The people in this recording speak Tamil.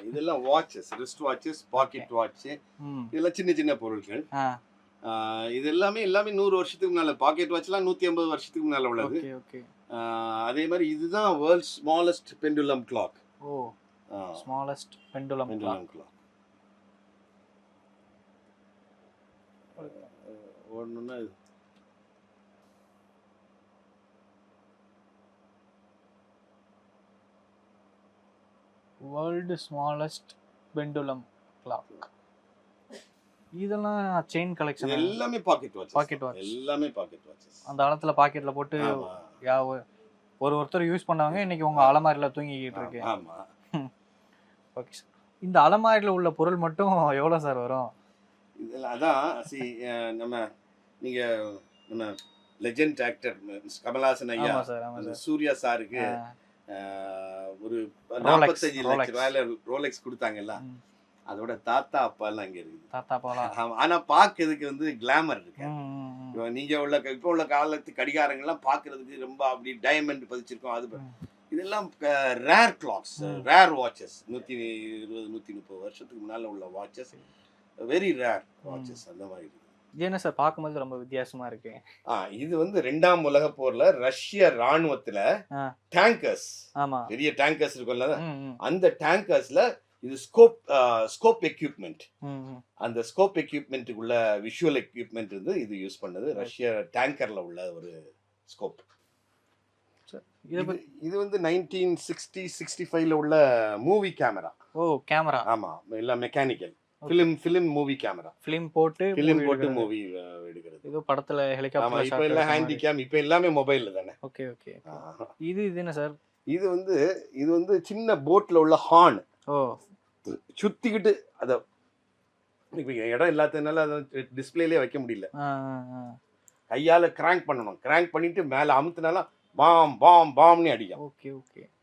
இதெல்லாம் watches, wrist watches, packet watch, இதெல்லாம் சின்ன சின்ன பொருட்கள். இது எல்லாமே 100 வருஷத்துக்கு முன்னால. பாக்கெட் வாட்ச்லாம் 150 வருஷத்துக்கு முன்னால உள்ளது. அதே மாதிரி இதுதான் வேர்ல்ட்ஸ் ஸ்மாலஸ்ட் பெண்டுலம் கிளாக். ஓ, ஸ்மாலஸ்ட் பெண்டுலம் கிளாக். ஒண்ணுன்னா வேர்ல்டு ஸ்மாலஸ்ட் பெண்டுலம் கிளாக். இதெல்லாம் செயின் கலெக்ஷன். எல்லாமே பாக்கெட் வாட்ச். பாக்கெட் வாட்ச் எல்லாமே பாக்கெட் வாட்சஸ். அந்த காலத்துல பாக்கெட்ல போட்டு ஒருத்தர் யூஸ் பண்ணாங்க. இன்னைக்கு உங்க அலமாரில தூங்கிக்கிட்டு இருக்கு. ஆமா. Okay sir. இந்த அலமாரில உள்ள பொருள் மட்டும் எவ்வளவு சார் வரும்? இதெல்லாம் அதான் நீங்க நம்ம லெஜெண்ட் ஆக்டர் கமல்ஹாசன் ஐயா, சூர்யா சாருக்கு ஒரு 45 லட்சம் ரூபாயில ரோலெக்ஸ் கொடுத்தாங்கல்ல, அதோட தாத்தா அப்பா எல்லாம் அங்க இருக்குது. தாத்தா அப்பா. ஆனா பாக்குறதுக்கு கிளாமர் இருக்கு. நீங்க இப்ப உள்ள காலத்து கடிகாரங்கள்லாம் பாக்குறதுக்கு ரொம்ப அப்படி டைமண்ட் பதிச்சிருக்கோம். அது இதெல்லாம் ரேர் கிளாக்ஸ், ரேர் வாட்சஸ். 120 130 வருஷத்துக்கு முன்னால உள்ள வாட்சஸ், வெரி ரேர் வாட்சஸ். அந்த மாதிரி இருக்கு. என்ன சார் பார்க்கும்போது ரொம்ப வித்தியாசமா இருக்கு. இது 2ஆம் உலக போர்ல ரஷ்ய ராணுவத்துல டேங்கர்ஸ், பெரிய டேங்கர்ஸ் இருக்கும்ல, அந்த டேங்கர்ஸ்ல இது ஸ்கோப் எக்யூப்மெண்ட். அந்த ஸ்கோப் எக்யூப்மெண்ட்டுக்குள்ள விஷுவல் எக்யூப்மெண்ட் இது யூஸ் பண்ணது ரஷ்ய டேங்கர்ல உள்ள ஒரு ஸ்கோப். இது 1960-65ல உள்ள மூவி கேமரா. ஓ, கேமரா. ஆமா, எல்லாம் mechanical film movie camera. Film போட்டு மூவி எடுக்கிறது. இது படத்துல ஹெலிகாப்டர். இப்போ எல்லாம் ஹேண்டி கேம், இப்போ எல்லாமே மொபைல்ல தானே. ஓகே. இது என்ன சார்? இது சின்ன போட்ல உள்ள ஹார்ன். சுத்திக்கிட்டு அத இடம் இல்லாததுனால அதை டிஸ்பிளேலயே வைக்க முடியல. கையால கிராங்க் பண்ணணும். கிராங்க் பண்ணிட்டு மேல அமுத்துனால பாம் பாம் பாம்னு அடிக்கும். ஓகே.